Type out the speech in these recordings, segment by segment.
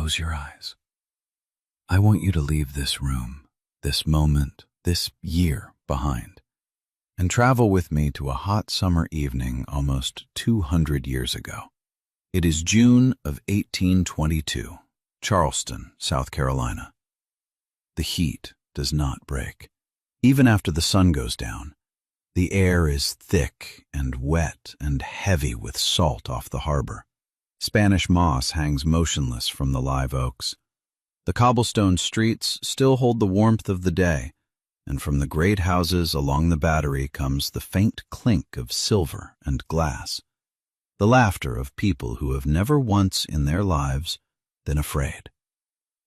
close your eyes. I want you to leave this room, this moment, this year behind, and travel with me to a hot summer evening almost 200 years ago. It is June of 1822, Charleston, South Carolina. The heat does not break. Even after the sun goes down, the air is thick and wet and heavy with salt off the harbor. Spanish moss hangs motionless from the live oaks. The cobblestone streets still hold the warmth of the day, and from the great houses along the Battery comes the faint clink of silver and glass, the laughter of people who have never once in their lives been afraid.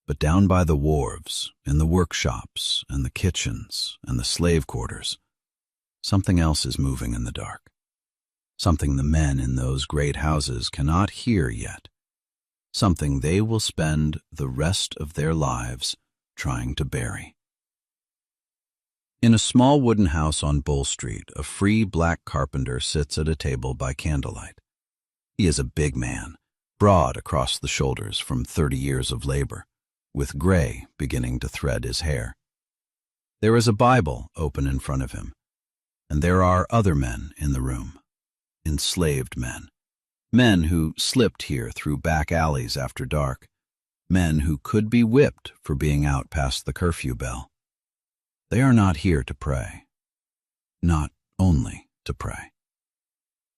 But down by the wharves, in the workshops and the kitchens and the slave quarters, something else is moving in the dark. Something the men in those great houses cannot hear yet. Something they will spend the rest of their lives trying to bury. In a small wooden house on Bull Street, a free black carpenter sits at a table by candlelight. He is a big man, broad across the shoulders from 30 years of labor, with gray beginning to thread his hair. There is a Bible open in front of him, and there are other men in the room, enslaved men, men who slipped here through back alleys after dark, men who could be whipped for being out past the curfew bell. They are not here to pray, not only to pray.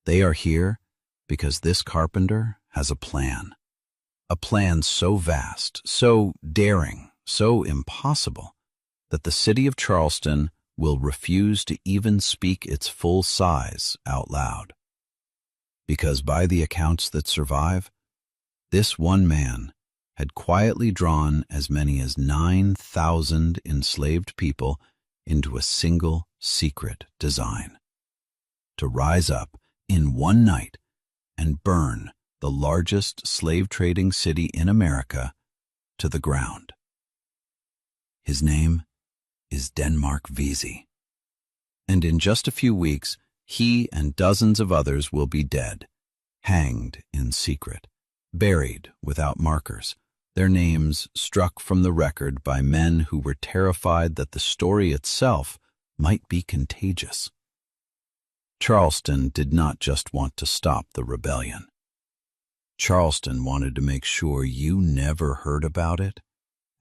They are here because this carpenter has a plan so vast, so daring, so impossible, that the city of Charleston will refuse to even speak its full size out loud. Because by the accounts that survive, this one man had quietly drawn as many as 9,000 enslaved people into a single secret design: to rise up in one night and burn the largest slave-trading city in America to the ground. His name is Denmark Vesey, and in just a few weeks, he and dozens of others will be dead, hanged in secret, buried without markers, their names struck from the record by men who were terrified that the story itself might be contagious. Charleston did not just want to stop the rebellion. Charleston wanted to make sure you never heard about it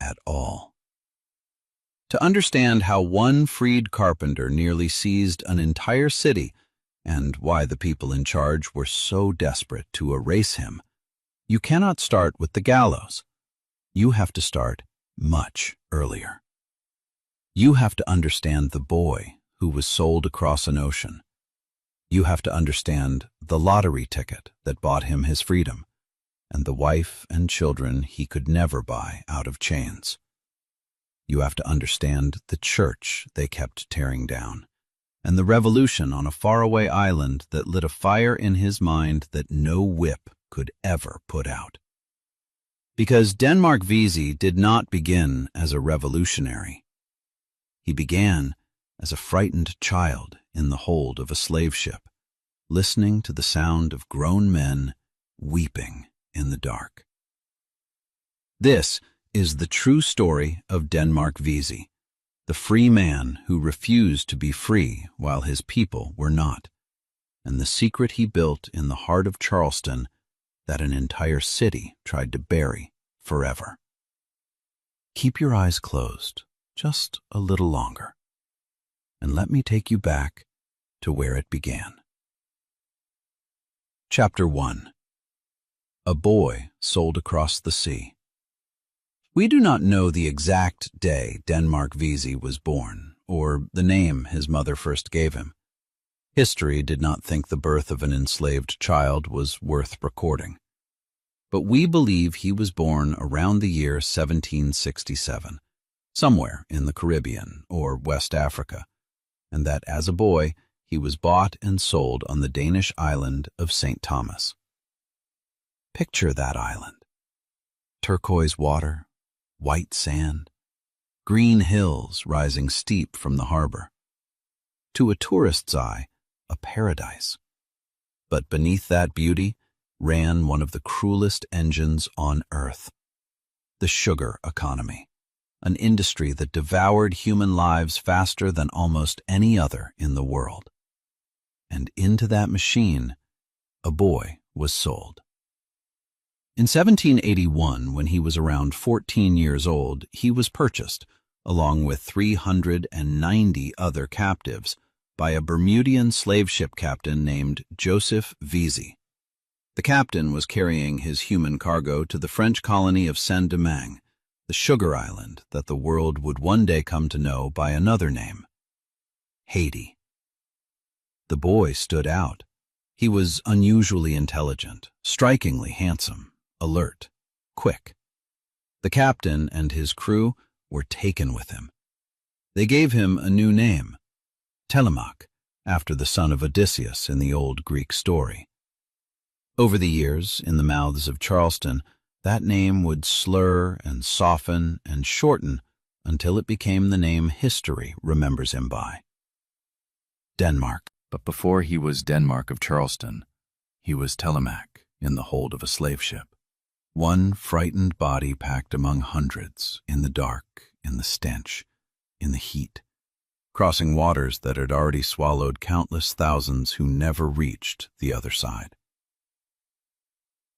at all. To understand how one freed carpenter nearly seized an entire city and why the people in charge were so desperate to erase him, you cannot start with the gallows. You have to start much earlier. You have to understand the boy who was sold across an ocean. You have to understand the lottery ticket that bought him his freedom, and the wife and children he could never buy out of chains. You have to understand the church they kept tearing down, and the revolution on a faraway island that lit a fire in his mind that no whip could ever put out. Because Denmark Vesey did not begin as a revolutionary. He began as a frightened child in the hold of a slave ship, listening to the sound of grown men weeping in the dark. This is the true story of Denmark Vesey, the free man who refused to be free while his people were not, and the secret he built in the heart of Charleston that an entire city tried to bury forever. Keep your eyes closed just a little longer, and let me take you back to where it began. Chapter 1. A boy sold across the sea. We do not know the exact day Denmark Vesey was born, or the name his mother first gave him. History did not think the birth of an enslaved child was worth recording. But we believe he was born around the year 1767, somewhere in the Caribbean or West Africa, and that as a boy he was bought and sold on the Danish island of St. Thomas. Picture that island. Turquoise water, white sand, green hills rising steep from the harbor. To a tourist's eye, a paradise. But beneath that beauty ran one of the cruelest engines on earth, the sugar economy, an industry that devoured human lives faster than almost any other in the world. And into that machine, a boy was sold. In 1781, when he was around 14 years old, he was purchased, along with 390 other captives, by a Bermudian slave ship captain named Joseph Vesey. The captain was carrying his human cargo to the French colony of Saint-Domingue, the sugar island that the world would one day come to know by another name, Haiti. The boy stood out. He was unusually intelligent, strikingly handsome, alert, quick. The captain and his crew were taken with him. They gave him a new name, Telemach, after the son of Odysseus in the old Greek story. Over the years, in the mouths of Charleston, that name would slur and soften and shorten until it became the name history remembers him by. Denmark. But before he was Denmark of Charleston, he was Telemach in the hold of a slave ship. One frightened body packed among hundreds, in the dark, in the stench, in the heat, crossing waters that had already swallowed countless thousands who never reached the other side.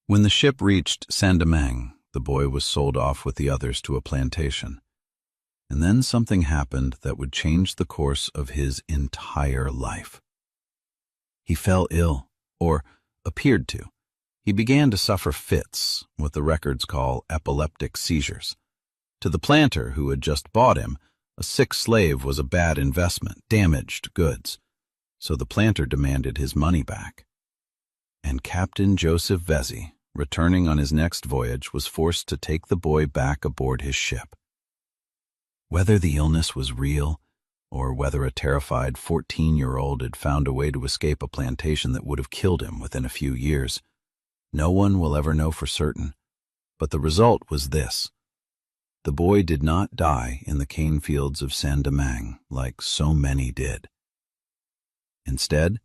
When the ship reached Saint-Domingue, the boy was sold off with the others to a plantation. And then something happened that would change the course of his entire life. He fell ill, or appeared to. He began to suffer fits, what the records call epileptic seizures. To the planter who had just bought him, a sick slave was a bad investment, damaged goods. So the planter demanded his money back. And Captain Joseph Vesey, returning on his next voyage, was forced to take the boy back aboard his ship. Whether the illness was real, or whether a terrified 14-year-old had found a way to escape a plantation that would have killed him within a few years, no one will ever know for certain. But the result was this. The boy did not die in the cane fields of Saint-Domingue like so many did. Instead,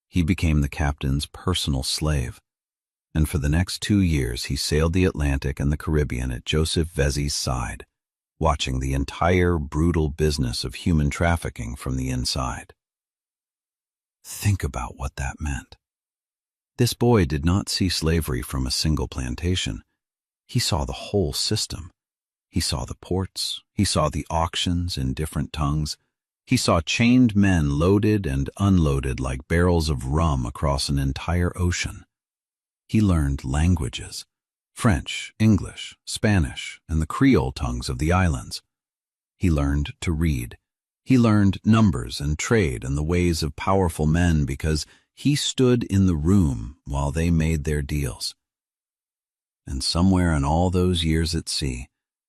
he became the captain's personal slave, and for the next 2 years he sailed the Atlantic and the Caribbean at Joseph Vesey's side, watching the entire brutal business of human trafficking from the inside. Think about what that meant. This boy did not see slavery from a single plantation. He saw the whole system. He saw the ports. He saw the auctions in different tongues. He saw chained men loaded and unloaded like barrels of rum across an entire ocean. He learned languages: French, English, Spanish, and the Creole tongues of the islands. He learned to read. He learned numbers and trade and the ways of powerful men because he stood in the room while they made their deals. And somewhere in all those years at sea,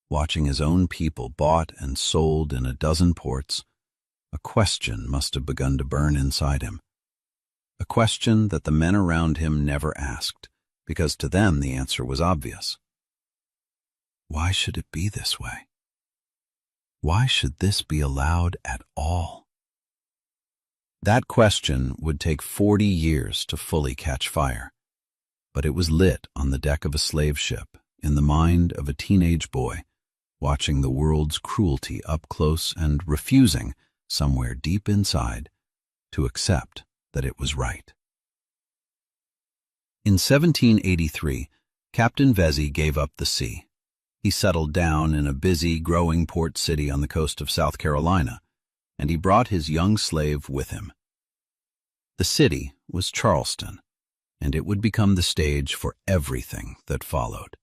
watching his own people bought and sold in a dozen ports, a question must have begun to burn inside him. A question that the men around him never asked, because to them the answer was obvious. Why should it be this way? Why should this be allowed at all? That question would take 40 years to fully catch fire, but it was lit on the deck of a slave ship in the mind of a teenage boy, watching the world's cruelty up close and refusing, somewhere deep inside, to accept that it was right. In 1783, Captain Vesey gave up the sea. He settled down in a busy, growing port city on the coast of South Carolina, and he brought his young slave with him. The city was Charleston, and it would become the stage for everything that followed.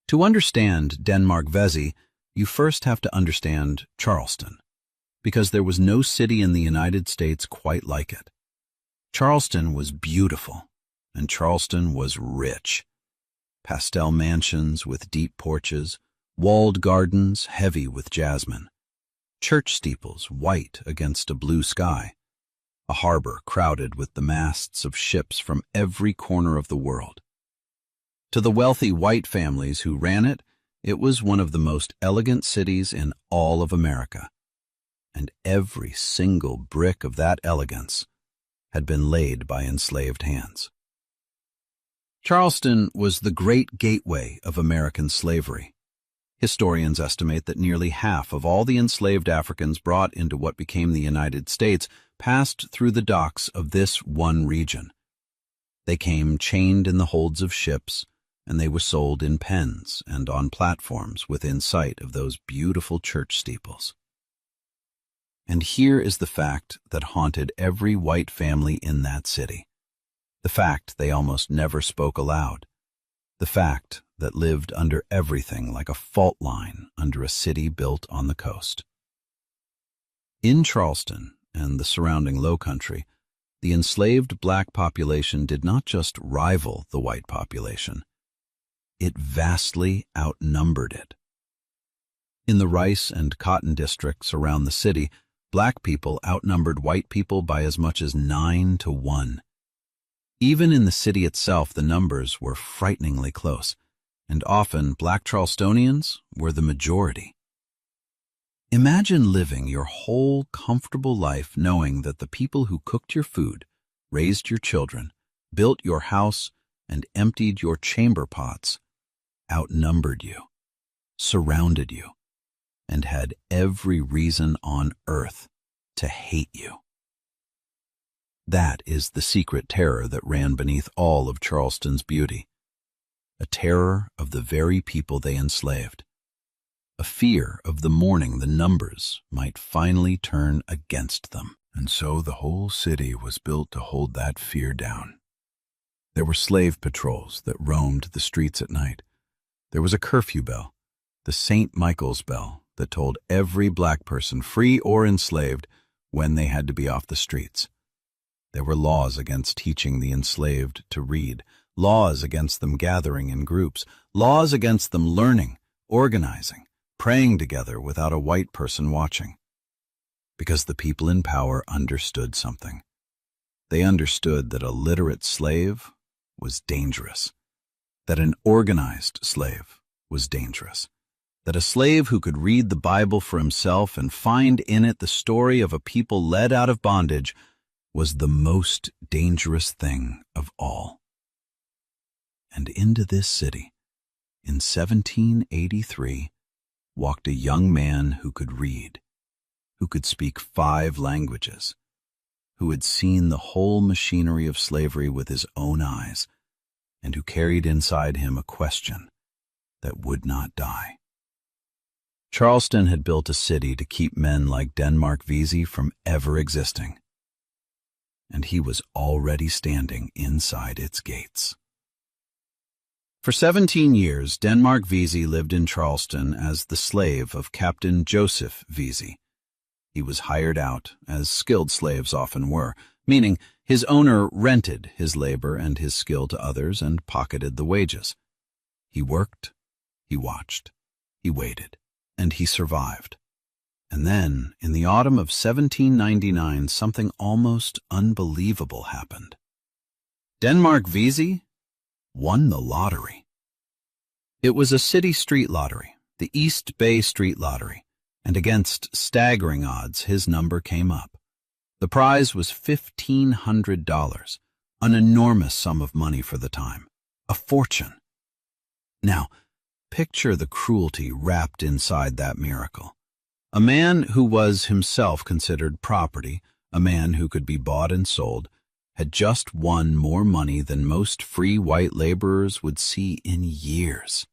To understand Denmark Vesey, you first have to understand Charleston, because there was no city in the United States quite like it. Charleston was beautiful, and Charleston was rich. Pastel mansions with deep porches, walled gardens heavy with jasmine, church steeples white against a blue sky, a harbor crowded with the masts of ships from every corner of the world. To the wealthy white families who ran it, it was one of the most elegant cities in all of America, and every single brick of that elegance had been laid by enslaved hands. Charleston was the great gateway of American slavery. Historians estimate that nearly half of all the enslaved Africans brought into what became the United States passed through the docks of this one region. They came chained in the holds of ships, and they were sold in pens and on platforms within sight of those beautiful church steeples. And here is the fact that haunted every white family in that city. The fact they almost never spoke aloud. The fact that lived under everything like a fault line under a city built on the coast. In Charleston and the surrounding low country, the enslaved black population did not just rival the white population. It vastly outnumbered it. In the rice and cotton districts around the city, black people outnumbered white people by as much as 9-1. Even in the city itself, the numbers were frighteningly close, and often black Charlestonians were the majority. Imagine living your whole comfortable life knowing that the people who cooked your food, raised your children, built your house, and emptied your chamber pots outnumbered you, surrounded you, and had every reason on earth to hate you. That is the secret terror that ran beneath all of Charleston's beauty. A terror of the very people they enslaved. A fear of the morning the numbers might finally turn against them. And so the whole city was built to hold that fear down. There were slave patrols that roamed the streets at night. There was a curfew bell, the St. Michael's bell, that told every black person, free or enslaved, when they had to be off the streets. There were laws against teaching the enslaved to read, laws against them gathering in groups, laws against them learning, organizing, praying together without a white person watching. Because the people in power understood something. They understood that a literate slave was dangerous, that an organized slave was dangerous, that a slave who could read the Bible for himself and find in it the story of a people led out of bondage was the most dangerous thing of all. And into this city, in 1783, walked a young man who could read, who could speak 5 languages, who had seen the whole machinery of slavery with his own eyes, and who carried inside him a question that would not die. Charleston had built a city to keep men like Denmark Vesey from ever existing, and he was already standing inside its gates. For 17 years, Denmark Vesey lived in Charleston as the slave of Captain Joseph Vesey. He was hired out, as skilled slaves often were, meaning his owner rented his labor and his skill to others and pocketed the wages. He worked, he watched, he waited, and he survived. And then, in the autumn of 1799, something almost unbelievable happened. Denmark Vesey won the lottery. It was a city street lottery, the East Bay Street Lottery, and against staggering odds, his number came up. The prize was $1,500, an enormous sum of money for the time, a fortune. Now, picture the cruelty wrapped inside that miracle. A man who was himself considered property, a man who could be bought and sold, had just won more money than most free white laborers would see in years.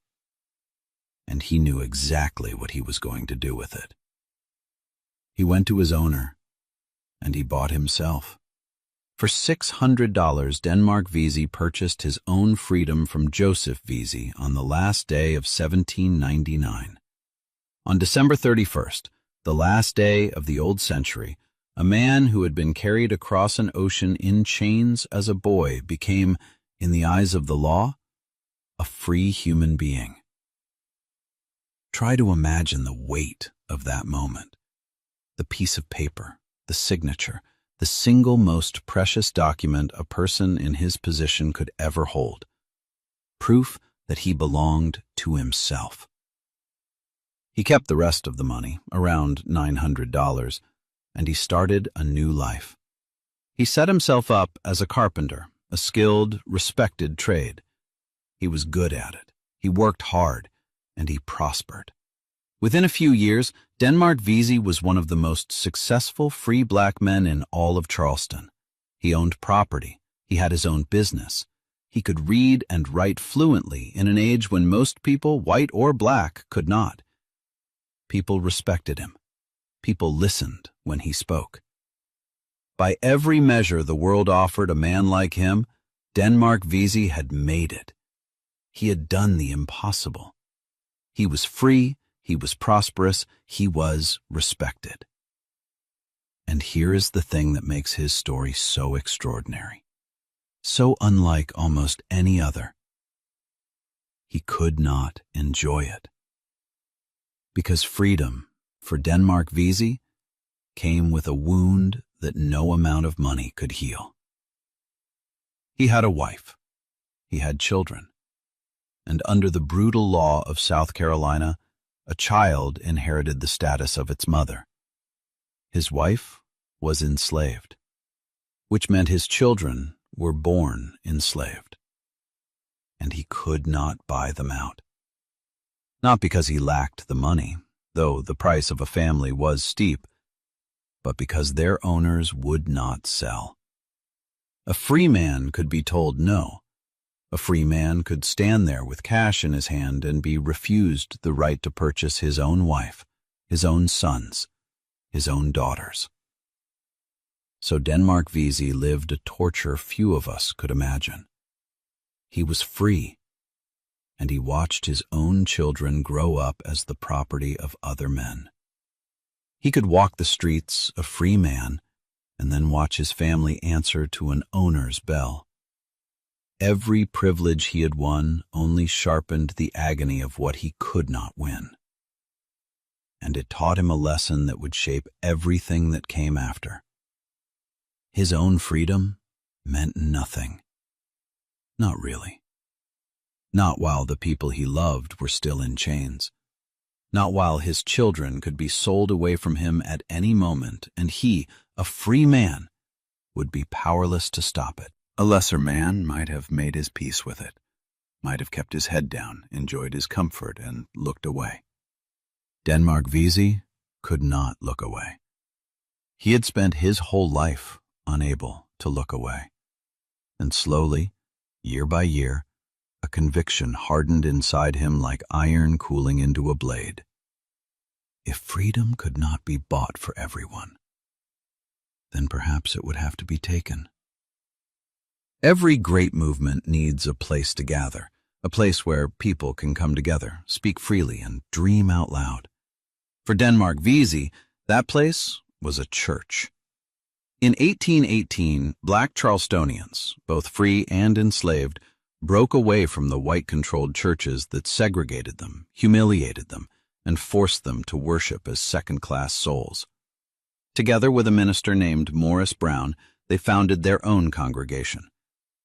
And he knew exactly what he was going to do with it. He went to his owner, and he bought himself. For $600, Denmark Vesey purchased his own freedom from Joseph Vesey on the last day of 1799. On December 31st, the last day of the old century, a man who had been carried across an ocean in chains as a boy became, in the eyes of the law, a free human being. Try to imagine the weight of that moment. The piece of paper, the signature, the single most precious document a person in his position could ever hold. Proof that he belonged to himself. He kept the rest of the money, around $900, and he started a new life. He set himself up as a carpenter, a skilled, respected trade. He was good at it. He worked hard, and he prospered. Within a few years, Denmark Vesey was one of the most successful free black men in all of Charleston. He owned property. He had his own business. He could read and write fluently in an age when most people, white or black, could not. People respected him. People listened when he spoke. By every measure the world offered a man like him, Denmark Vesey had made it. He had done the impossible. He was free, he was prosperous, he was respected. And here is the thing that makes his story so extraordinary, so unlike almost any other. He could not enjoy it. Because freedom, for Denmark Vesey, came with a wound that no amount of money could heal. He had a wife. He had children. And under the brutal law of South Carolina, a child inherited the status of its mother. His wife was enslaved, which meant his children were born enslaved. And he could not buy them out. Not because he lacked the money, though the price of a family was steep, but because their owners would not sell. A free man could be told no. A free man could stand there with cash in his hand and be refused the right to purchase his own wife, his own sons, his own daughters. So Denmark Vesey lived a torture few of us could imagine. He was free, and he watched his own children grow up as the property of other men. He could walk the streets a free man and then watch his family answer to an owner's bell. Every privilege he had won only sharpened the agony of what he could not win. And it taught him a lesson that would shape everything that came after. His own freedom meant nothing. Not really. Not while the people he loved were still in chains. Not while his children could be sold away from him at any moment, and he, a free man, would be powerless to stop it. A lesser man might have made his peace with it, might have kept his head down, enjoyed his comfort, and looked away. Denmark Vesey could not look away. He had spent his whole life unable to look away. And slowly, year by year, a conviction hardened inside him like iron cooling into a blade. If freedom could not be bought for everyone, then perhaps it would have to be taken. Every great movement needs a place to gather, a place where people can come together, speak freely, and dream out loud. For Denmark Vesey, that place was a church. In 1818, black Charlestonians, both free and enslaved, broke away from the white-controlled churches that segregated them, humiliated them, and forced them to worship as second-class souls. Together with a minister named Morris Brown, they founded their own congregation.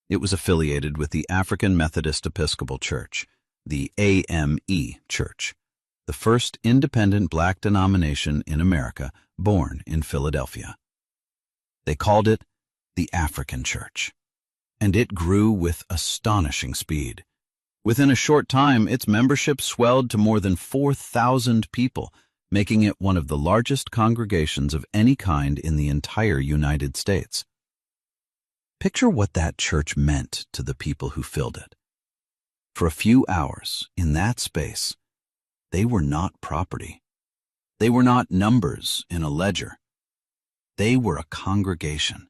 It was affiliated with the African Methodist Episcopal Church, the AME Church, the first independent black denomination in America, born in Philadelphia. They called it the African Church, and it grew with astonishing speed. Within a short time, its membership swelled to more than 4,000 people, making it one of the largest congregations of any kind in the entire United States. Picture what that church meant to the people who filled it. For a few hours, in that space, they were not property. They were not numbers in a ledger. They were a congregation,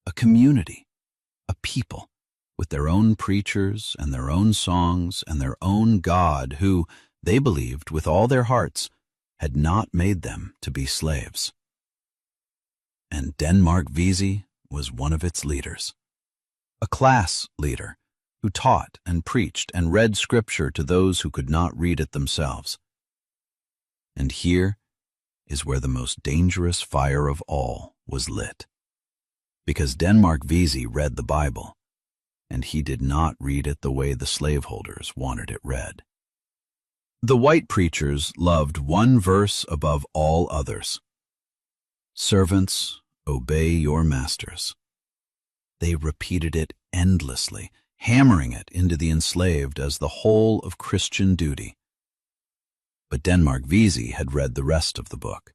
a community, a people, with their own preachers and their own songs and their own God who, they believed with all their hearts, had not made them to be slaves. And Denmark Vesey was one of its leaders, a class leader who taught and preached and read scripture to those who could not read it themselves. And here is where the most dangerous fire of all was lit. Because Denmark Vesey read the Bible, and he did not read it the way the slaveholders wanted it read. The white preachers loved one verse above all others. Servants, obey your masters. They repeated it endlessly, hammering it into the enslaved as the whole of Christian duty. But Denmark Vesey had read the rest of the book,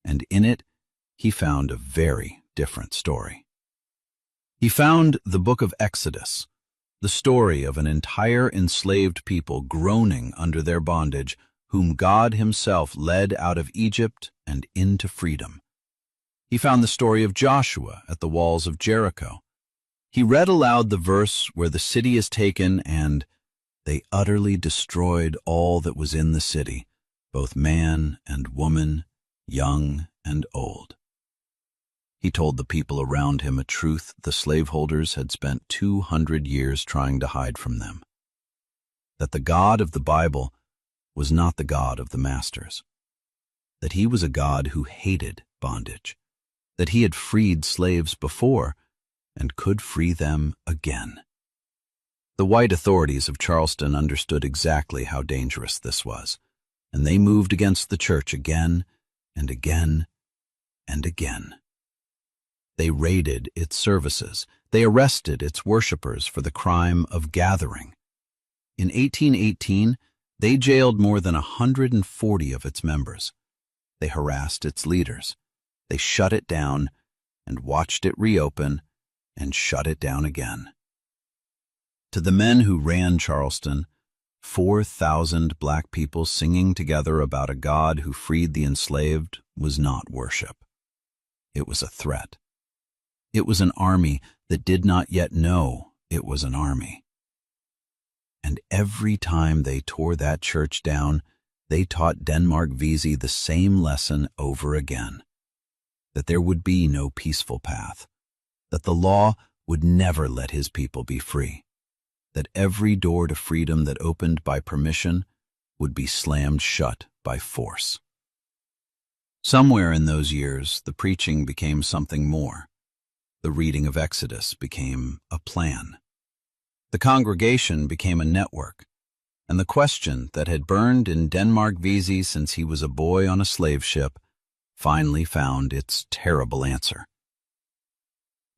and in it he found a very different story. He found the book of Exodus, the story of an entire enslaved people groaning under their bondage, whom God himself led out of Egypt and into freedom. He found the story of Joshua at the walls of Jericho. He read aloud the verse where the city is taken and they utterly destroyed all that was in the city, both man and woman, young and old. He told the people around him a truth the slaveholders had spent 200 years trying to hide from them, that the God of the Bible was not the God of the masters, that he was a God who hated bondage, that he had freed slaves before and could free them again. The white authorities of Charleston understood exactly how dangerous this was, and they moved against the church again and again and again. They raided its services. They arrested its worshippers for the crime of gathering. In 1818, they jailed more than 140 of its members. They harassed its leaders. They shut it down and watched it reopen and shut it down again. To the men who ran Charleston, 4,000 black people singing together about a God who freed the enslaved was not worship. It was a threat. It was an army that did not yet know it was an army. And every time they tore that church down, they taught Denmark Vesey the same lesson over again, that there would be no peaceful path, that the law would never let his people be free, that every door to freedom that opened by permission would be slammed shut by force. Somewhere in those years, the preaching became something more. The reading of Exodus became a plan. The congregation became a network, and the question that had burned in Denmark Vesey since he was a boy on a slave ship finally found its terrible answer.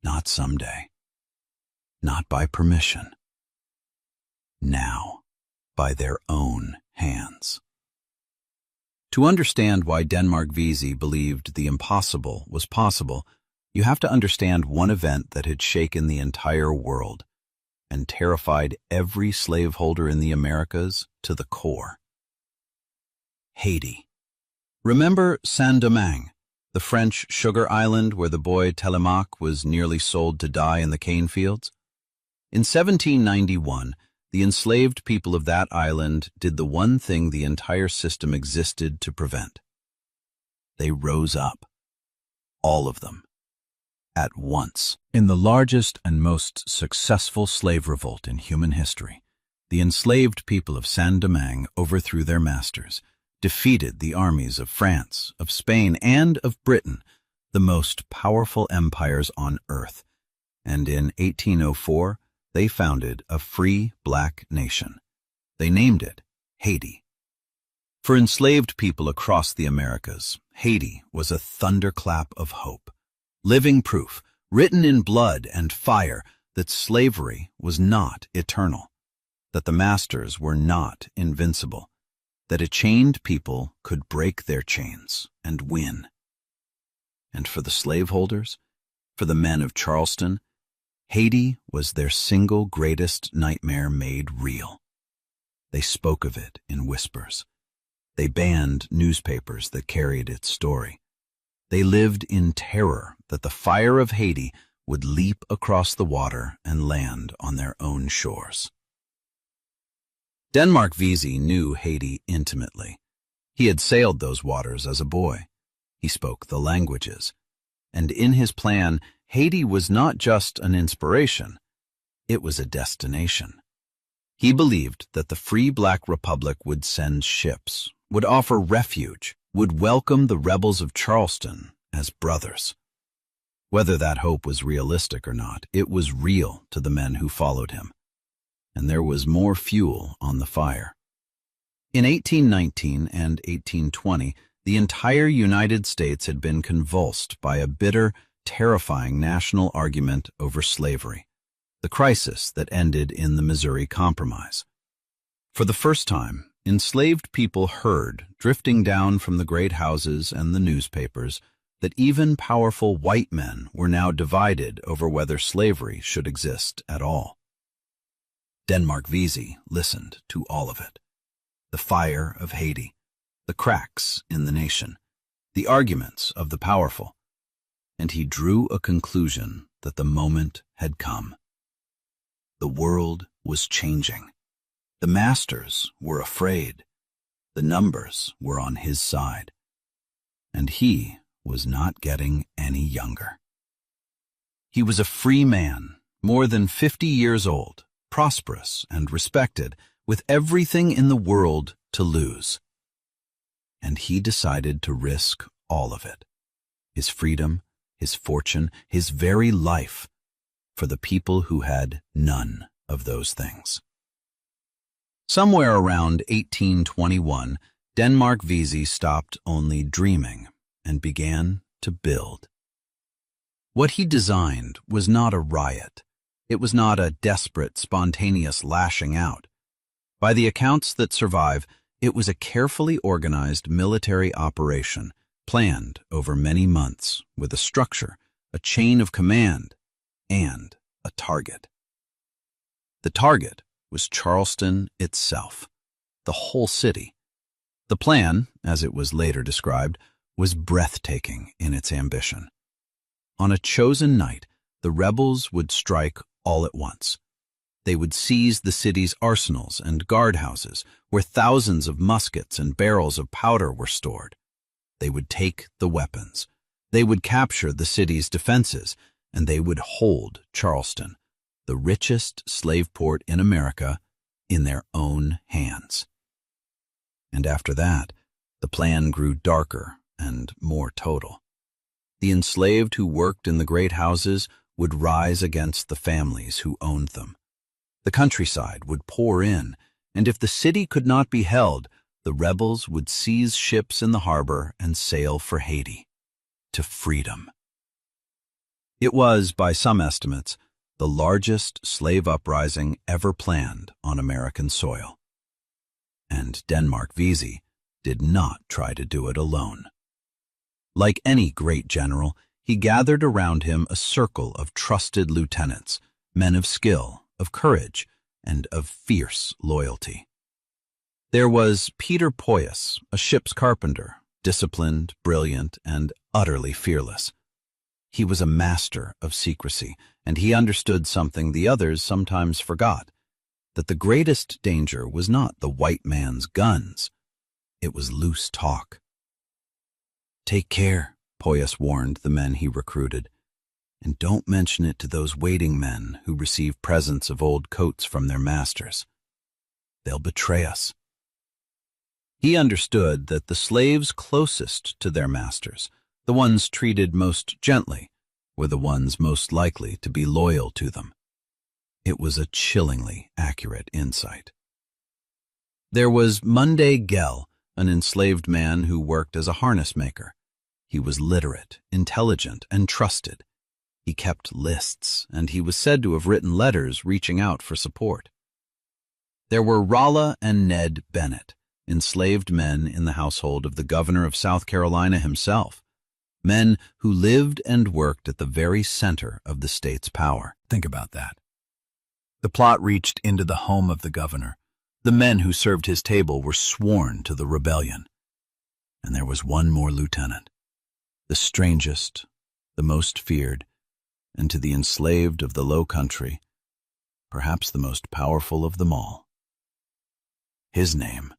Not someday, not by permission, now by their own hands. To understand why Denmark Vesey believed the impossible was possible, you have to understand one event that had shaken the entire world and terrified every slaveholder in the Americas to the core. Haiti. Remember Saint-Domingue, the French sugar island where the boy Telemaque was nearly sold to die in the cane fields? In 1791, the enslaved people of that island did the one thing the entire system existed to prevent. They rose up, all of them, at once. In the largest and most successful slave revolt in human history, the enslaved people of Saint-Domingue overthrew their masters, defeated the armies of France, of Spain, and of Britain, the most powerful empires on earth, and in 1804 they founded a free black nation. They named it Haiti. For enslaved people across the Americas, Haiti was a thunderclap of hope, living proof, written in blood and fire, that slavery was not eternal, that the masters were not invincible, that a chained people could break their chains and win. And for the slaveholders, for the men of Charleston, Haiti was their single greatest nightmare made real. They spoke of it in whispers. They banned newspapers that carried its story. They lived in terror that the fire of Haiti would leap across the water and land on their own shores. Denmark Vesey knew Haiti intimately. He had sailed those waters as a boy. He spoke the languages. And in his plan, Haiti was not just an inspiration, it was a destination. He believed that the free Black Republic would send ships, would offer refuge, would welcome the rebels of Charleston as brothers. Whether that hope was realistic or not, it was real to the men who followed him. And there was more fuel on the fire. In 1819 and 1820, the entire United States had been convulsed by a bitter, terrifying national argument over slavery. the crisis that ended in the Missouri Compromise. For the first time, enslaved people heard, drifting down from the great houses and the newspapers, that even powerful white men were now divided over whether slavery should exist at all. Denmark Vesey listened to all of it. The fire of Haiti, the cracks in the nation, the arguments of the powerful, and he drew a conclusion that the moment had come. The world was changing. The masters were afraid. The numbers were on his side. And he was not getting any younger. He was a free man, more than 50 years old, prosperous and respected, with everything in the world to lose. And he decided to risk all of it, his freedom, his fortune, his very life, for the people who had none of those things. Somewhere around 1821, Denmark Vesey stopped only dreaming and began to build. What he designed was not a riot. It was not a desperate, spontaneous lashing out. By the accounts that survive, it was a carefully organized military operation, planned over many months, with a structure, a chain of command, and a target. The target was Charleston itself, the whole city. The plan, as it was later described, was breathtaking in its ambition. On a chosen night, the rebels would strike all at once. They would seize the city's arsenals and guardhouses, where thousands of muskets and barrels of powder were stored. They would take the weapons. They would capture the city's defenses, and they would hold Charleston, the richest slave port in America, in their own hands. And after that, the plan grew darker and more total. The enslaved who worked in the great houses would rise against the families who owned them. The countryside would pour in, and if the city could not be held, the rebels would seize ships in the harbor and sail for Haiti, to freedom. It was, by some estimates, the largest slave uprising ever planned on American soil. And Denmark Vesey did not try to do it alone. Like any great general, he gathered around him a circle of trusted lieutenants, men of skill, of courage, and of fierce loyalty. There was Peter Poyas, a ship's carpenter, disciplined, brilliant, and utterly fearless. He was a master of secrecy, and he understood something the others sometimes forgot, that the greatest danger was not the white man's guns. It was loose talk. "Take care," Poyas warned the men he recruited, "and don't mention it to those waiting men who receive presents of old coats from their masters. They'll betray us." He understood that the slaves closest to their masters, the ones treated most gently, were the ones most likely to be loyal to them. It was a chillingly accurate insight. There was Monday Gell, an enslaved man who worked as a harness maker. He was literate, intelligent, and trusted. He kept lists, and he was said to have written letters reaching out for support. There were Rolla and Ned Bennett, enslaved men in the household of the governor of South Carolina himself, men who lived and worked at the very center of the state's power. Think about that. The plot reached into the home of the governor. The men who served his table were sworn to the rebellion. And there was one more lieutenant, the strangest, the most feared, and to the enslaved of the low country, perhaps the most powerful of them all. His name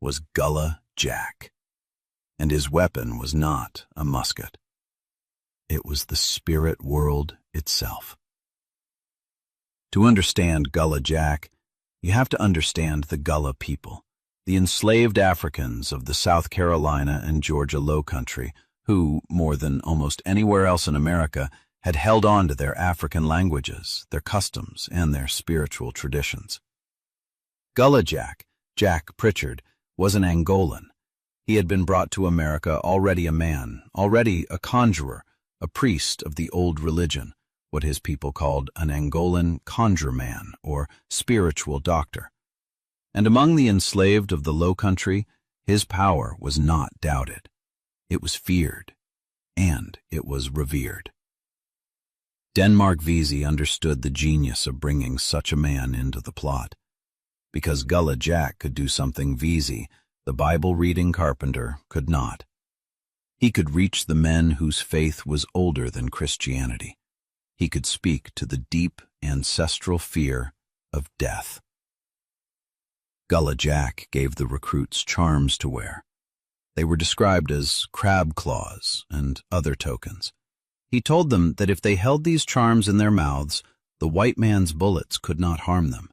was Gullah Jack, and his weapon was not a musket. It was the spirit world itself. To understand Gullah Jack, you have to understand the Gullah people, the enslaved Africans of the South Carolina and Georgia Low Country, who, more than almost anywhere else in America, had held on to their African languages, their customs, and their spiritual traditions. Gullah Jack, Jack Pritchard, was an Angolan. He had been brought to America already a man, already a conjurer, a priest of the old religion, what his people called an Angolan conjure man or spiritual doctor. And among the enslaved of the Low Country, his power was not doubted. It was feared, and it was revered. Denmark Vesey understood the genius of bringing such a man into the plot. Because Gullah Jack could do something Vesey, the Bible-reading carpenter, could not. He could reach the men whose faith was older than Christianity. He could speak to the deep ancestral fear of death. Gullah Jack gave the recruits charms to wear. They were described as crab claws and other tokens. He told them that if they held these charms in their mouths, the white man's bullets could not harm them,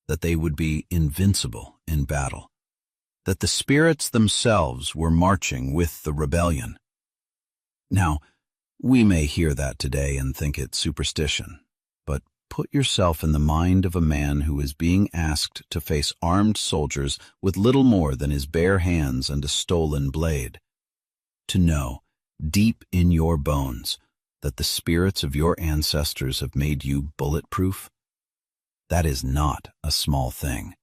that they would be invincible in battle, that the spirits themselves were marching with the rebellion. Now, we may hear that today and think it's superstition, but put yourself in the mind of a man who is being asked to face armed soldiers with little more than his bare hands and a stolen blade. To know, deep in your bones, that the spirits of your ancestors have made you bulletproof, that is not a small thing.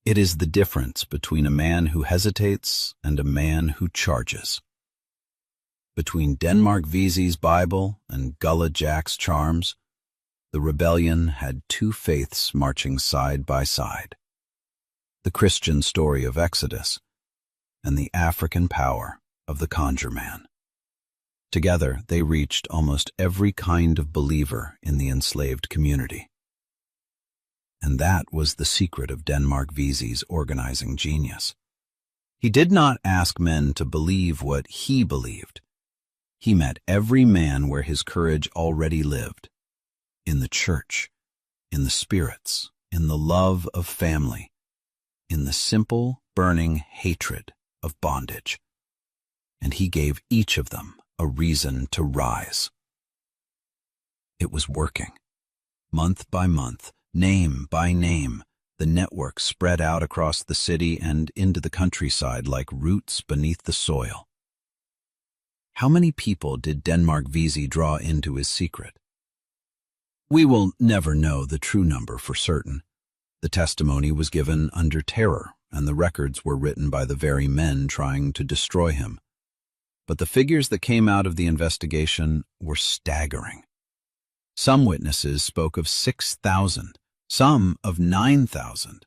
It is the difference between a man who hesitates and a man who charges. Between Denmark Vesey's Bible and Gullah Jack's charms, the rebellion had two faiths marching side by side: the Christian story of Exodus and the African power of the conjure man. Together, they reached almost every kind of believer in the enslaved community. And that was the secret of Denmark Vesey's organizing genius. He did not ask men to believe what he believed. He met every man where his courage already lived: in the church, in the spirits, in the love of family, in the simple, burning hatred of bondage. And he gave each of them a reason to rise. It was working. Month by month, name by name, the network spread out across the city and into the countryside like roots beneath the soil. How many people did Denmark Vesey draw into his secret? We will never know the true number for certain. The testimony was given under terror, and the records were written by the very men trying to destroy him. But the figures that came out of the investigation were staggering. Some witnesses spoke of 6,000, some of 9,000.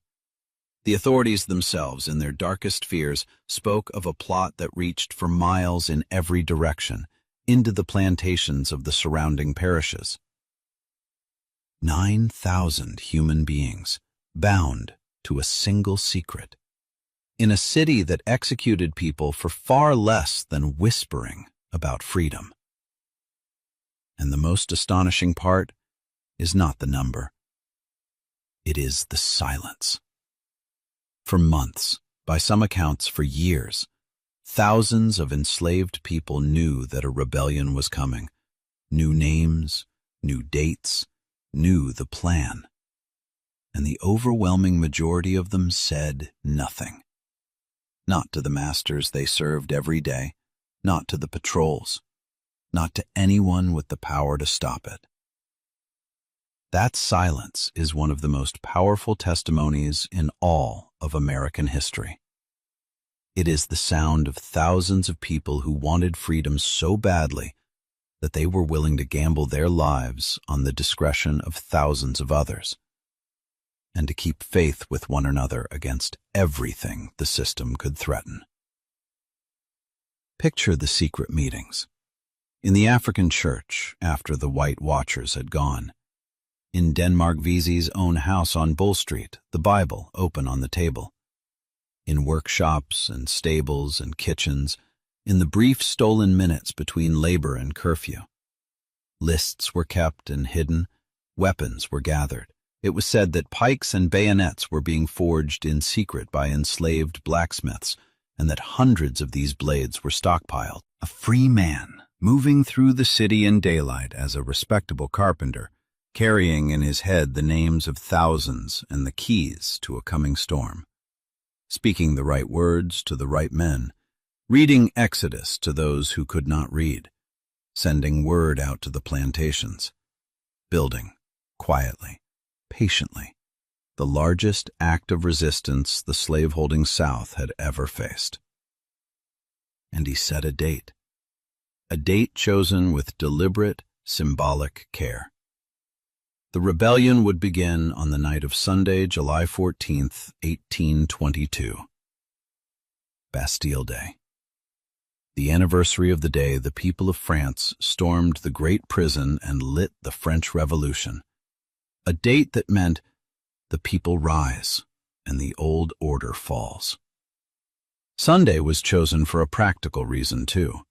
The authorities themselves, in their darkest fears, spoke of a plot that reached for miles in every direction, into the plantations of the surrounding parishes. 9,000 human beings, bound to a single secret, in a city that executed people for far less than whispering about freedom. And the most astonishing part is not the number. It is the silence. For months, by some accounts for years, thousands of enslaved people knew that a rebellion was coming, knew names, knew dates, knew the plan. And the overwhelming majority of them said nothing. Not to the masters they served every day, not to the patrols, not to anyone with the power to stop it. That silence is one of the most powerful testimonies in all of American history. It is the sound of thousands of people who wanted freedom so badly that they were willing to gamble their lives on the discretion of thousands of others, and to keep faith with one another against everything the system could threaten. Picture the secret meetings. In the African church, after the White Watchers had gone. In Denmark Vesey's own house on Bull Street, the Bible open on the table. In workshops and stables and kitchens, in the brief stolen minutes between labor and curfew. Lists were kept and hidden, weapons were gathered. It was said that pikes and bayonets were being forged in secret by enslaved blacksmiths, and that hundreds of these blades were stockpiled. A free man, moving through the city in daylight as a respectable carpenter, carrying in his head the names of thousands and the keys to a coming storm. Speaking the right words to the right men, reading Exodus to those who could not read, sending word out to the plantations. building, quietly, patiently, the largest act of resistance the slaveholding South had ever faced. And he set a date chosen with deliberate, symbolic care. The rebellion would begin on the night of Sunday, July 14th, 1822. Bastille Day. The anniversary of the day the people of France stormed the great prison and lit the French Revolution. A date that meant the people rise and the old order falls. Sunday was chosen for a practical reason, too.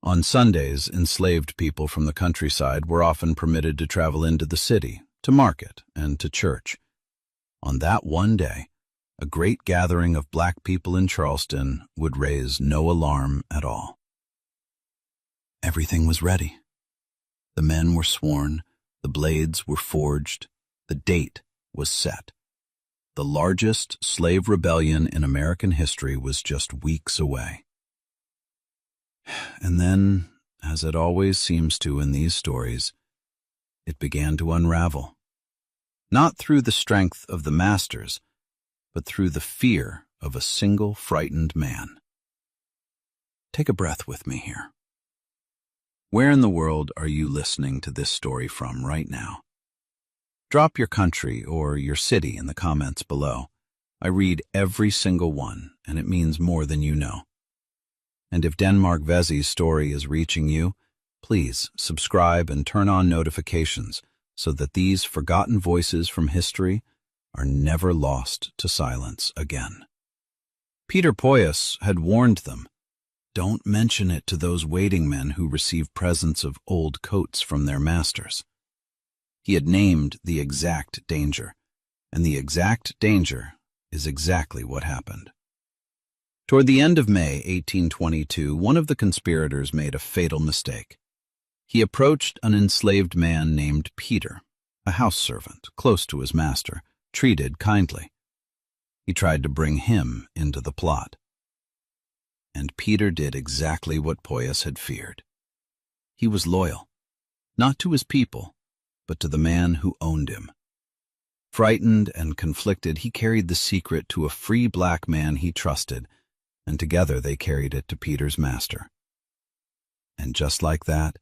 On Sundays, enslaved people from the countryside were often permitted to travel into the city, to market, and to church. On that one day, a great gathering of black people in Charleston would raise no alarm at all. Everything was ready. The men were sworn, the blades were forged, the date was set. The largest slave rebellion in American history was just weeks away. And then, as it always seems to in these stories, it began to unravel. Not through the strength of the masters, but through the fear of a single frightened man. Take a breath with me here. Where in the world are you listening to this story from right now? Drop your country or your city in the comments below. I read every single one, and it means more than you know. And if Denmark Vesey's story is reaching you, please subscribe and turn on notifications so that these forgotten voices from history are never lost to silence again. Peter Poyas had warned them, don't mention it to those waiting men who receive presents of old coats from their masters. He had named the exact danger, and the exact danger is exactly what happened. Toward the end of May 1822, one of the conspirators made a fatal mistake. He approached an enslaved man named Peter, a house servant close to his master, treated kindly. He tried to bring him into the plot. And Peter did exactly what Poyas had feared. He was loyal, not to his people, but to the man who owned him. Frightened and conflicted, he carried the secret to a free black man he trusted, and together they carried it to Peter's master. And just like that,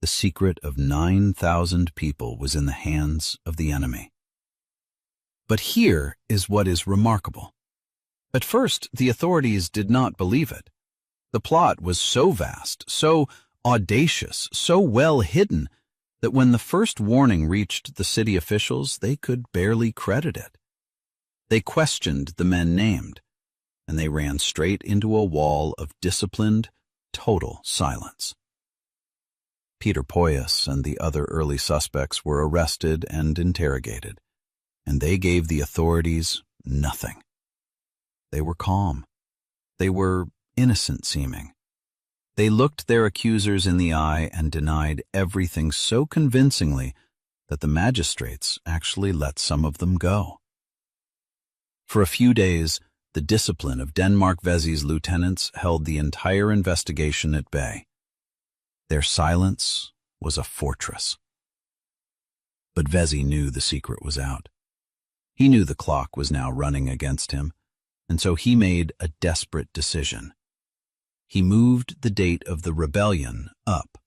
the secret of 9,000 people was in the hands of the enemy. But here is what is remarkable. At first, the authorities did not believe it. The plot was so vast, so audacious, so well hidden, that when the first warning reached the city officials, they could barely credit it. They questioned the men named, and they ran straight into a wall of disciplined, total silence. Peter Poyas and the other early suspects were arrested and interrogated, and they gave the authorities nothing. They were calm. They were innocent-seeming. They looked their accusers in the eye and denied everything so convincingly that the magistrates actually let some of them go. For a few days, the discipline of Denmark Vesey's lieutenants held the entire investigation at bay. Their silence was a fortress. But Vesey knew the secret was out. He knew the clock was now running against him, and so he made a desperate decision. He moved the date of the rebellion up,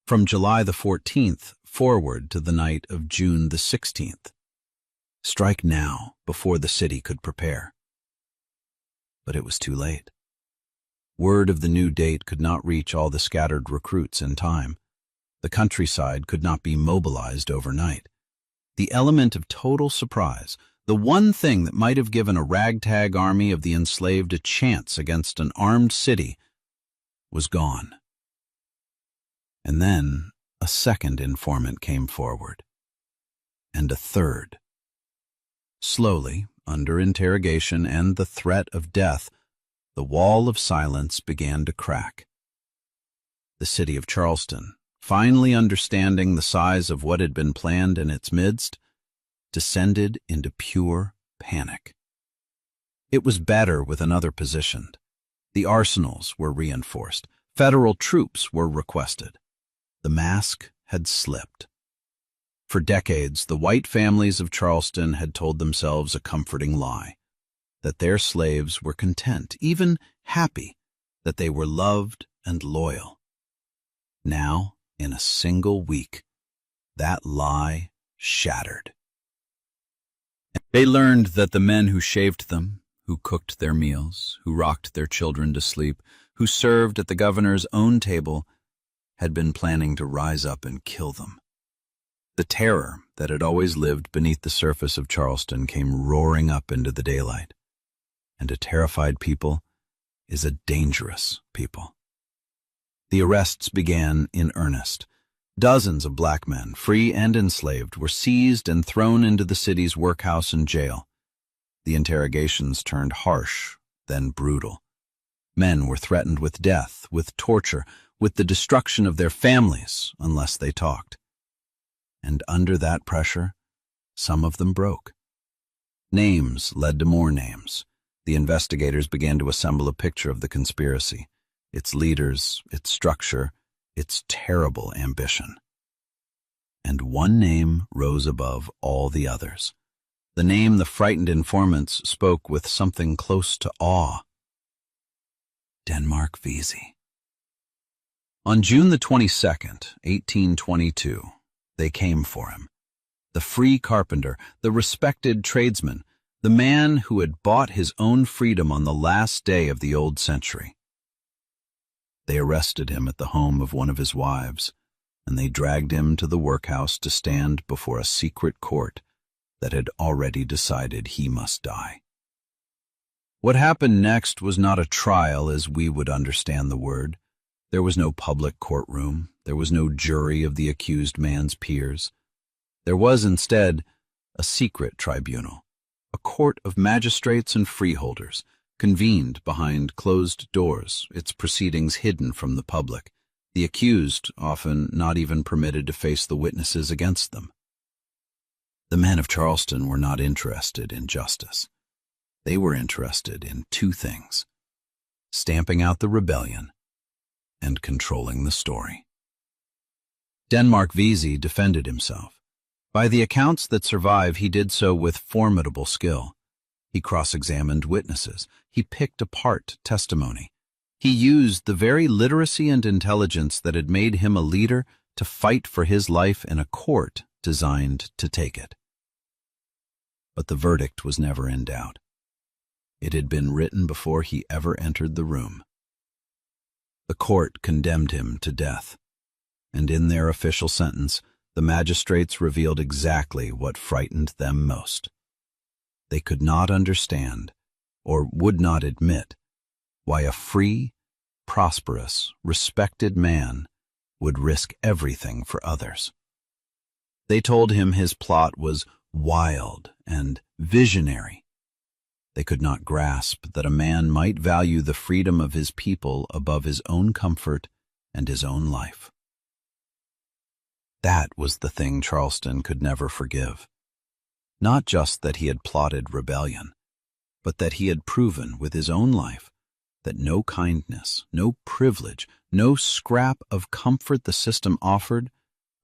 from July the 14th forward to the night of June the 16th. Strike now, before the city could prepare. But it was too late. Word of the new date could not reach all the scattered recruits in time. The countryside could not be mobilized overnight. The element of total surprise, the one thing that might have given a ragtag army of the enslaved a chance against an armed city, was gone. And then a second informant came forward, and a third. Slowly, under interrogation and the threat of death, the wall of silence began to crack. The city of Charleston, finally understanding the size of what had been planned in its midst, descended into pure panic. It was better with another positioned. The arsenals were reinforced. Federal troops were requested. The mask had slipped. For decades, the white families of Charleston had told themselves a comforting lie, that their slaves were content, even happy, that they were loved and loyal. Now, in a single week, that lie shattered. They learned that the men who shaved them, who cooked their meals, who rocked their children to sleep, who served at the governor's own table, had been planning to rise up and kill them. The terror that had always lived beneath the surface of Charleston came roaring up into the daylight. And a terrified people is a dangerous people. The arrests began in earnest. Dozens of black men, free and enslaved, were seized and thrown into the city's workhouse and jail. The interrogations turned harsh, then brutal. Men were threatened with death, with torture, with the destruction of their families unless they talked. And under that pressure, some of them broke. Names led to more names. The investigators began to assemble a picture of the conspiracy, its leaders, its structure, its terrible ambition. And one name rose above all the others. The name the frightened informants spoke with something close to awe. Denmark Vesey. On June the 22nd, 1822, they came for him. The free carpenter, the respected tradesman, the man who had bought his own freedom on the last day of the old century. They arrested him at the home of one of his wives, and they dragged him to the workhouse to stand before a secret court that had already decided he must die. What happened next was not a trial as we would understand the word. There was no public courtroom. There was no jury of the accused man's peers. There was instead a secret tribunal, a court of magistrates and freeholders, convened behind closed doors, its proceedings hidden from the public, the accused often not even permitted to face the witnesses against them. The men of Charleston were not interested in justice. They were interested in two things: stamping out the rebellion and controlling the story. Denmark Vesey defended himself. By the accounts that survive, he did so with formidable skill. He cross-examined witnesses. He picked apart testimony. He used the very literacy and intelligence that had made him a leader to fight for his life in a court designed to take it. But the verdict was never in doubt. It had been written before he ever entered the room. The court condemned him to death, and in their official sentence, the magistrates revealed exactly what frightened them most. They could not understand, or would not admit, why a free, prosperous, respected man would risk everything for others. They told him his plot was wild and visionary. They could not grasp that a man might value the freedom of his people above his own comfort and his own life. That was the thing Charleston could never forgive. Not just that he had plotted rebellion, but that he had proven with his own life that no kindness, no privilege, no scrap of comfort the system offered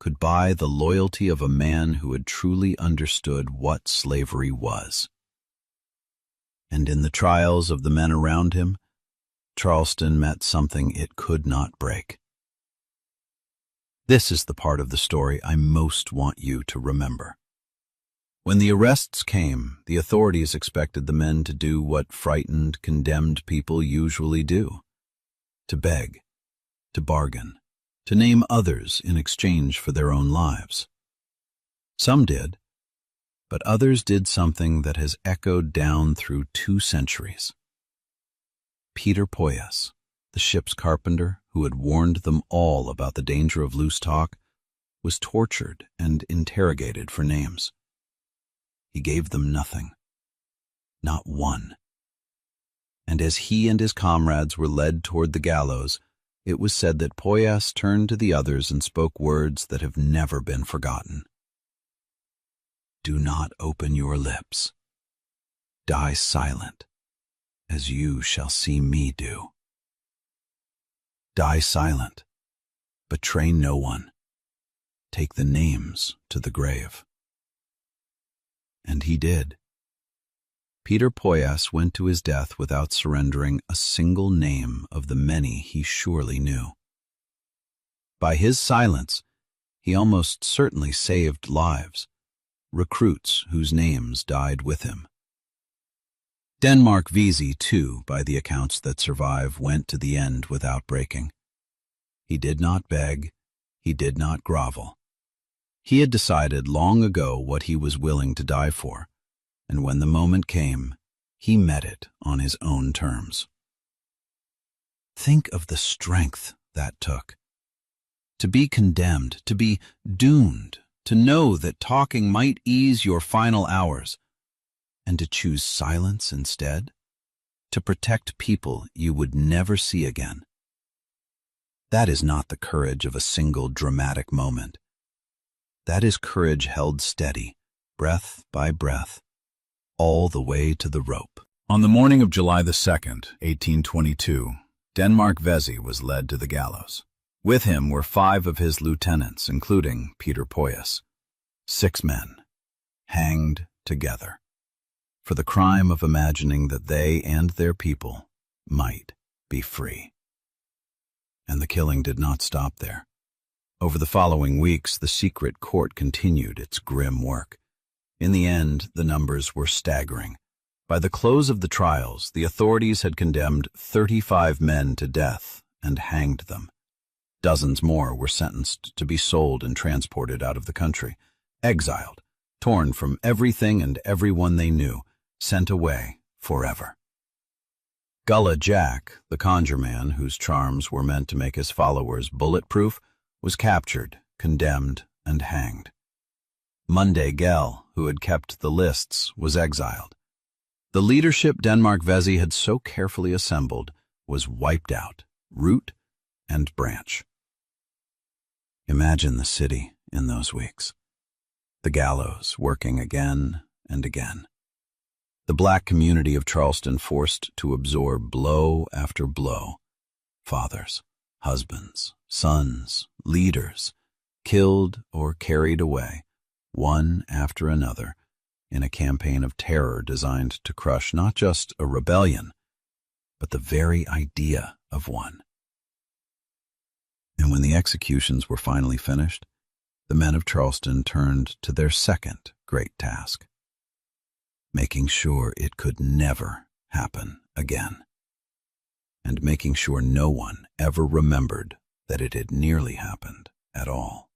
could buy the loyalty of a man who had truly understood what slavery was. And in the trials of the men around him, Charleston met something it could not break. This is the part of the story I most want you to remember. When the arrests came, the authorities expected the men to do what frightened, condemned people usually do: to beg, to bargain, to name others in exchange for their own lives. Some did, but others did something that has echoed down through 2 centuries. Peter Poyas, the ship's carpenter who had warned them all about the danger of loose talk, was tortured and interrogated for names. He gave them nothing, not one. And as he and his comrades were led toward the gallows, it was said that Poyas turned to the others and spoke words that have never been forgotten. Do not open your lips. Die silent, as you shall see me do. Die silent, betray no one. take the names to the grave. And he did. Peter Poyas went to his death without surrendering a single name of the many he surely knew. By his silence, he almost certainly saved lives, recruits whose names died with him. Denmark Vesey, too, by the accounts that survive, went to the end without breaking. He did not beg, he did not grovel. He had decided long ago what he was willing to die for, and when the moment came, he met it on his own terms. Think of the strength that took. To be condemned, to be doomed, to know that talking might ease your final hours, and to choose silence instead, to protect people you would never see again. That is not the courage of a single dramatic moment. That is courage held steady, breath by breath, all the way to the rope. On the morning of July the 2nd, 1822, Denmark Vesey was led to the gallows. With him were 5 of his lieutenants, including Peter Poyas. 6 men, hanged together, for the crime of imagining that they and their people might be free. And the killing did not stop there. Over the following weeks, the secret court continued its grim work. In the end, the numbers were staggering. By the close of the trials, the authorities had condemned 35 men to death and hanged them. Dozens more were sentenced to be sold and transported out of the country, exiled, torn from everything and everyone they knew, sent away forever. Gullah Jack, the conjure man whose charms were meant to make his followers bulletproof, was captured, condemned, and hanged. Monday Gell, who had kept the lists, was exiled. The leadership Denmark Vesey had so carefully assembled was wiped out, root and branch. Imagine the city in those weeks. The gallows working again and again. The black community of Charleston forced to absorb blow after blow. Fathers, husbands, sons, leaders, killed or carried away, one after another, in a campaign of terror designed to crush not just a rebellion, but the very idea of one. And when the executions were finally finished, the men of Charleston turned to their second great task, making sure it could never happen again, and making sure no one ever remembered that it had nearly happened at all.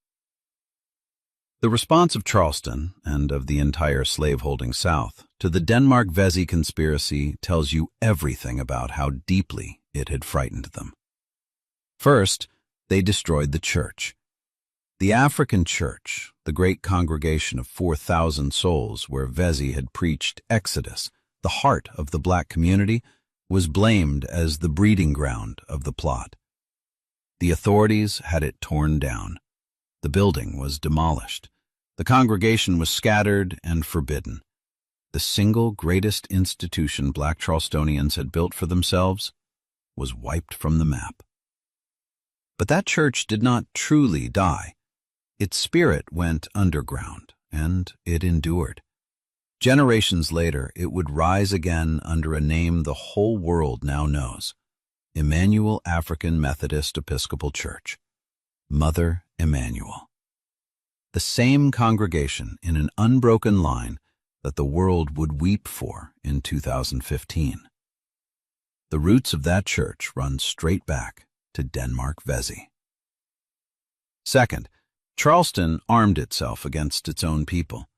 The response of Charleston, and of the entire slaveholding South, to the Denmark Vesey conspiracy tells you everything about how deeply it had frightened them. First, they destroyed the church. The African church, the great congregation of 4,000 souls where Vesey had preached Exodus, the heart of the black community, was blamed as the breeding ground of the plot. The authorities had it torn down. The building was demolished. The congregation was scattered and forbidden. The single greatest institution black Charlestonians had built for themselves was wiped from the map. But that church did not truly die. Its spirit went underground, and it endured. Generations later, it would rise again under a name the whole world now knows: Emmanuel African Methodist Episcopal Church, Mother Emmanuel. The same congregation in an unbroken line that the world would weep for in 2015. The roots of that church run straight back to Denmark Vesey. Second, Charleston armed itself against its own people.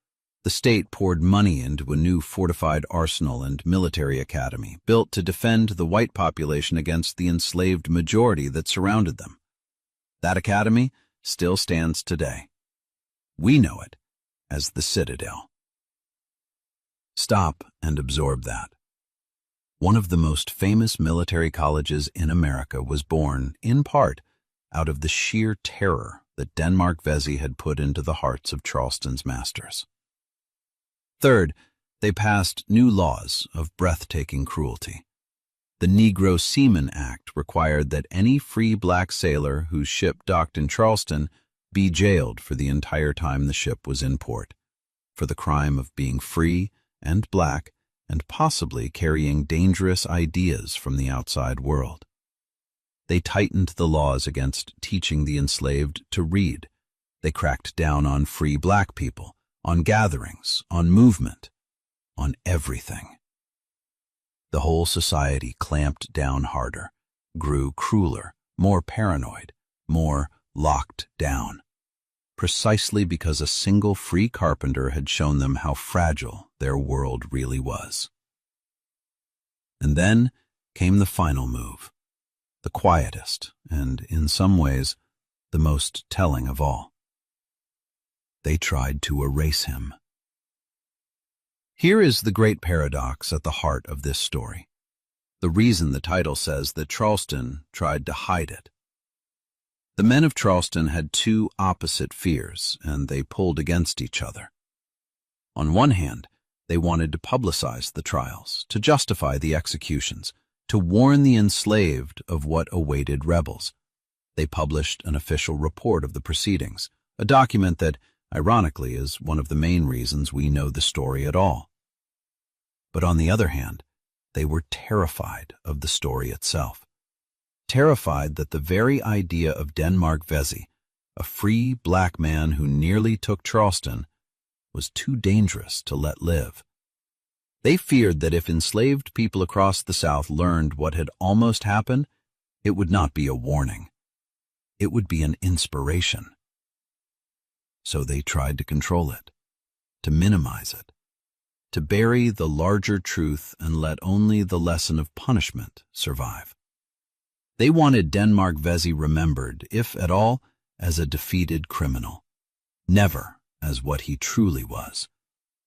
The state poured money into a new fortified arsenal and military academy built to defend the white population against the enslaved majority that surrounded them. That academy still stands today. We know it as the Citadel. Stop and absorb that. One of the most famous military colleges in America was born, in part, out of the sheer terror that Denmark Vesey had put into the hearts of Charleston's masters. Third, they passed new laws of breathtaking cruelty. The Negro Seaman Act required that any free black sailor whose ship docked in Charleston be jailed for the entire time the ship was in port, for the crime of being free and black and possibly carrying dangerous ideas from the outside world. They tightened the laws against teaching the enslaved to read. They cracked down on free black people, on gatherings, on movement, on everything. The whole society clamped down harder, grew crueler, more paranoid, more locked down, precisely because a single free carpenter had shown them how fragile their world really was. And then came the final move, the quietest and, in some ways, the most telling of all. They tried to erase him. Here is the great paradox at the heart of this story, the reason the title says that Charleston tried to hide it. The men of Charleston had two opposite fears, and they pulled against each other. On one hand, they wanted to publicize the trials, to justify the executions, to warn the enslaved of what awaited rebels. They published an official report of the proceedings, a document that, ironically, is one of the main reasons we know the story at all. But on the other hand, they were terrified of the story itself, terrified that the very idea of Denmark Vesey, a free black man who nearly took Charleston, was too dangerous to let live. They feared that if enslaved people across the South learned what had almost happened, it would not be a warning. It would be an inspiration. So they tried to control it, to minimize it, to bury the larger truth and let only the lesson of punishment survive. They wanted Denmark Vesey remembered, if at all, as a defeated criminal, never as what he truly was,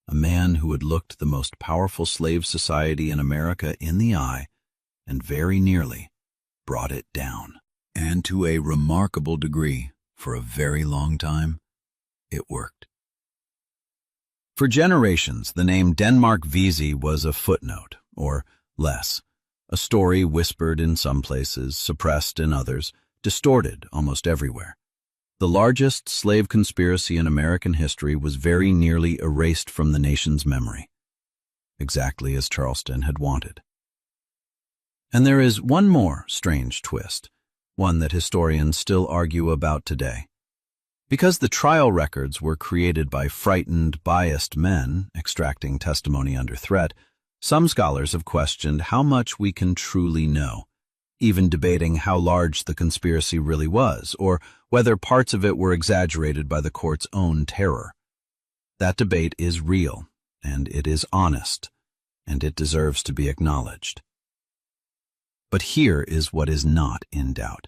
a man who had looked the most powerful slave society in America in the eye and very nearly brought it down. And to a remarkable degree, for a very long time, it worked. For generations, the name Denmark Vesey was a footnote, or less, a story whispered in some places, suppressed in others, distorted almost everywhere. The largest slave conspiracy in American history was very nearly erased from the nation's memory, exactly as Charleston had wanted. And there is one more strange twist, one that historians still argue about today. Because the trial records were created by frightened, biased men extracting testimony under threat, some scholars have questioned how much we can truly know, even debating how large the conspiracy really was, or whether parts of it were exaggerated by the court's own terror. That debate is real, and it is honest, and it deserves to be acknowledged. But here is what is not in doubt.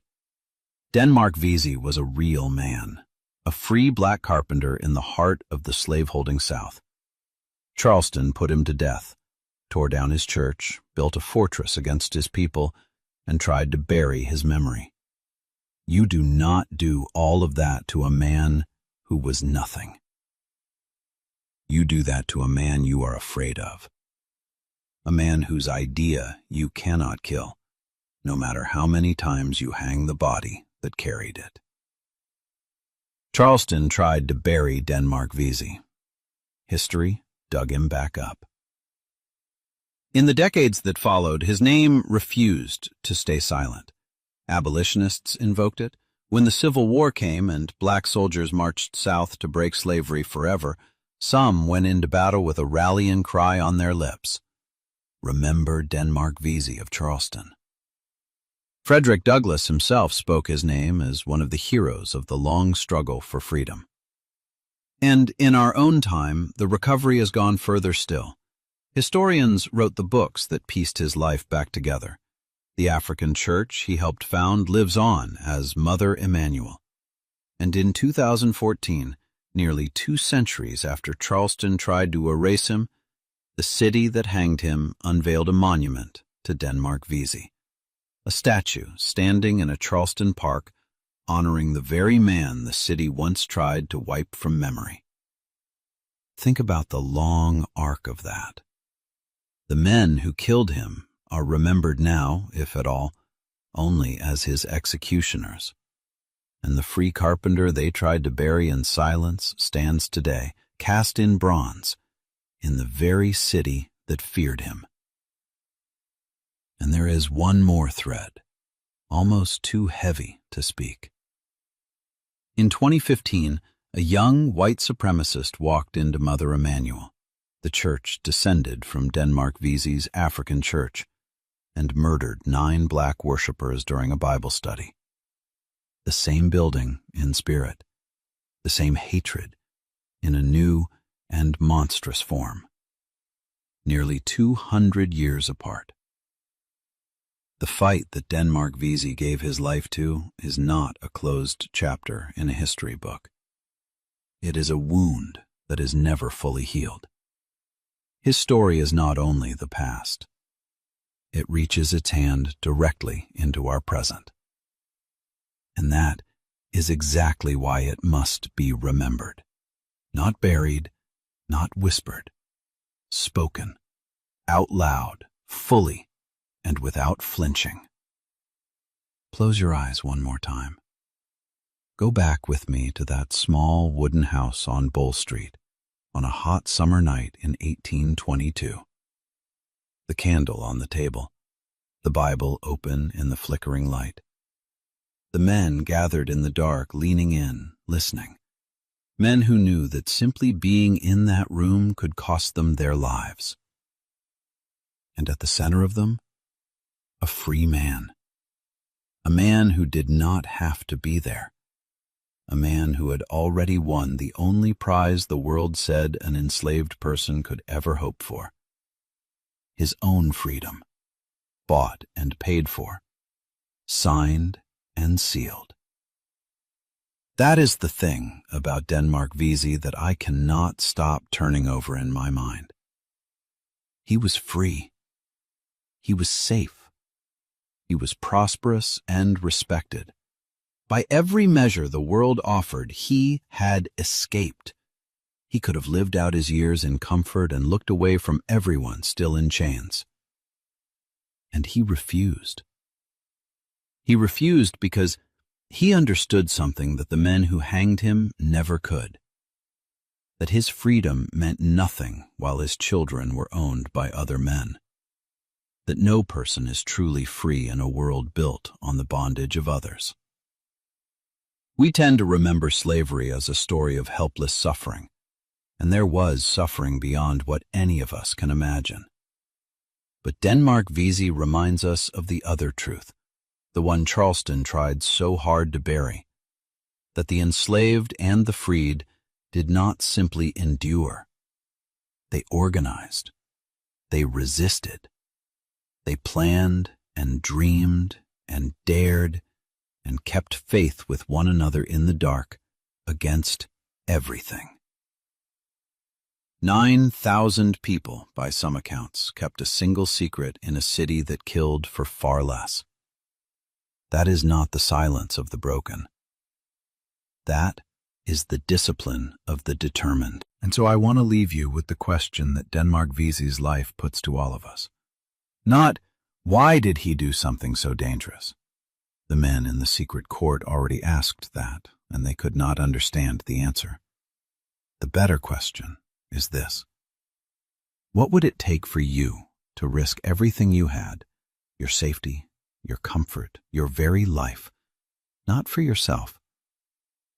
Denmark Vesey was a real man, a free black carpenter in the heart of the slaveholding South. Charleston put him to death, tore down his church, built a fortress against his people, and tried to bury his memory. You do not do all of that to a man who was nothing. You do that to a man you are afraid of, a man whose idea you cannot kill, no matter how many times you hang the body that carried it. Charleston tried to bury Denmark Vesey. History dug him back up. In the decades that followed, his name refused to stay silent. Abolitionists invoked it. When the Civil War came and black soldiers marched south to break slavery forever, some went into battle with a rallying cry on their lips: "Remember Denmark Vesey of Charleston." Frederick Douglass himself spoke his name as one of the heroes of the long struggle for freedom. And in our own time, the recovery has gone further still. Historians wrote the books that pieced his life back together. The African church he helped found lives on as Mother Emanuel. And in 2014, nearly 2 centuries after Charleston tried to erase him, the city that hanged him unveiled a monument to Denmark Vesey, a statue standing in a Charleston park honoring the very man the city once tried to wipe from memory. Think about the long arc of that. The men who killed him are remembered now, if at all, only as his executioners. and the free carpenter they tried to bury in silence stands today, cast in bronze, in the very city that feared him. And there is one more thread, almost too heavy to speak. In 2015, a young white supremacist walked into Mother Emanuel, the church descended from Denmark Vesey's African church, and murdered 9 black worshippers during a Bible study. The same building in spirit, the same hatred in a new and monstrous form, nearly 200 years apart. The fight that Denmark Vesey gave his life to is not a closed chapter in a history book. It is a wound that is never fully healed. His story is not only the past. It reaches its hand directly into our present. And that is exactly why it must be remembered. Not buried, not whispered. Spoken, out loud, fully, and without flinching. Close your eyes one more time. Go back with me to that small wooden house on Bull Street on a hot summer night in 1822. The candle on the table, the Bible open in the flickering light. The men gathered in the dark, leaning in, listening. Men who knew that simply being in that room could cost them their lives. And at the center of them, a free man. A man who did not have to be there. A man who had already won the only prize the world said an enslaved person could ever hope for. His own freedom, bought and paid for, signed and sealed. That is the thing about Denmark Vesey that I cannot stop turning over in my mind. He was free. He was safe. He was prosperous and respected. By every measure the world offered, he had escaped. He could have lived out his years in comfort and looked away from everyone still in chains. And he refused. He refused because he understood something that the men who hanged him never could. That his freedom meant nothing while his children were owned by other men. That no person is truly free in a world built on the bondage of others. We tend to remember slavery as a story of helpless suffering, and there was suffering beyond what any of us can imagine. But Denmark Vesey reminds us of the other truth, the one Charleston tried so hard to bury, that the enslaved and the freed did not simply endure. They organized. They resisted. They planned and dreamed and dared and kept faith with one another in the dark against everything. 9,000 people, by some accounts, kept a single secret in a city that killed for far less. That is not the silence of the broken. That is the discipline of the determined. And so I want to leave you with the question that Denmark Vesey's life puts to all of us. Not, why did he do something so dangerous? The men in the secret court already asked that, and they could not understand the answer. The better question is this. What would it take for you to risk everything you had, your safety, your comfort, your very life, not for yourself,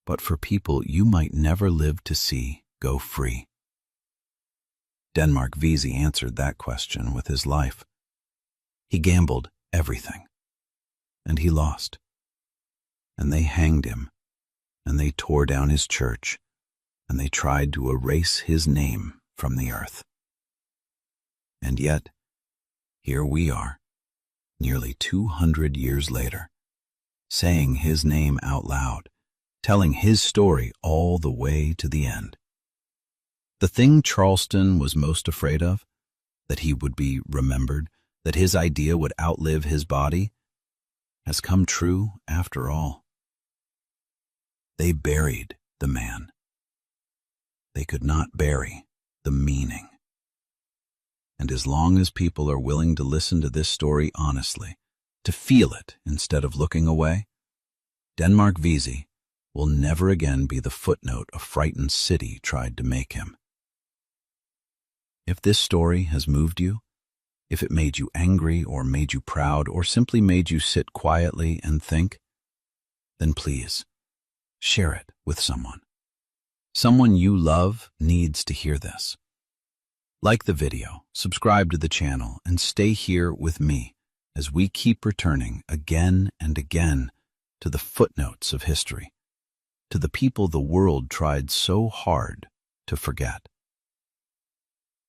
but for people you might never live to see go free? Denmark Vesey answered that question with his life. He gambled everything, and he lost. And they hanged him, and they tore down his church, and they tried to erase his name from the earth. And yet, here we are, nearly 200 years later, saying his name out loud, telling his story all the way to the end. The thing Charleston was most afraid of, that he would be remembered, that his idea would outlive his body, has come true after all. They buried the man. They could not bury the meaning. And as long as people are willing to listen to this story honestly, to feel it instead of looking away, Denmark Vesey will never again be the footnote a frightened city tried to make him. If this story has moved you, if it made you angry or made you proud or simply made you sit quietly and think, then please share it with someone. Someone you love needs to hear this. Like the video, subscribe to the channel, and stay here with me as we keep returning again and again to the footnotes of history, to the people the world tried so hard to forget.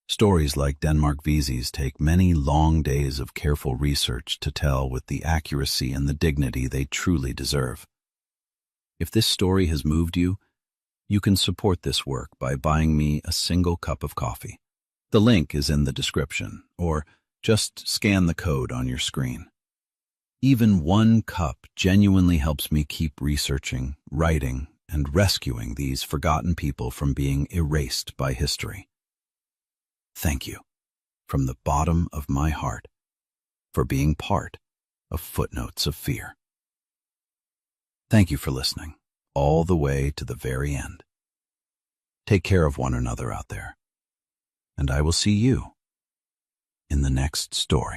Stories like Denmark Vesey's take many long days of careful research to tell with the accuracy and the dignity they truly deserve. If this story has moved you, you can support this work by buying me a single cup of coffee. The link is in the description, or just scan the code on your screen. Even one cup genuinely helps me keep researching, writing, and rescuing these forgotten people from being erased by history. Thank you, from the bottom of my heart, for being part of Footnotes of Fear. Thank you for listening, all the way to the very end. Take care of one another out there, and I will see you in the next story.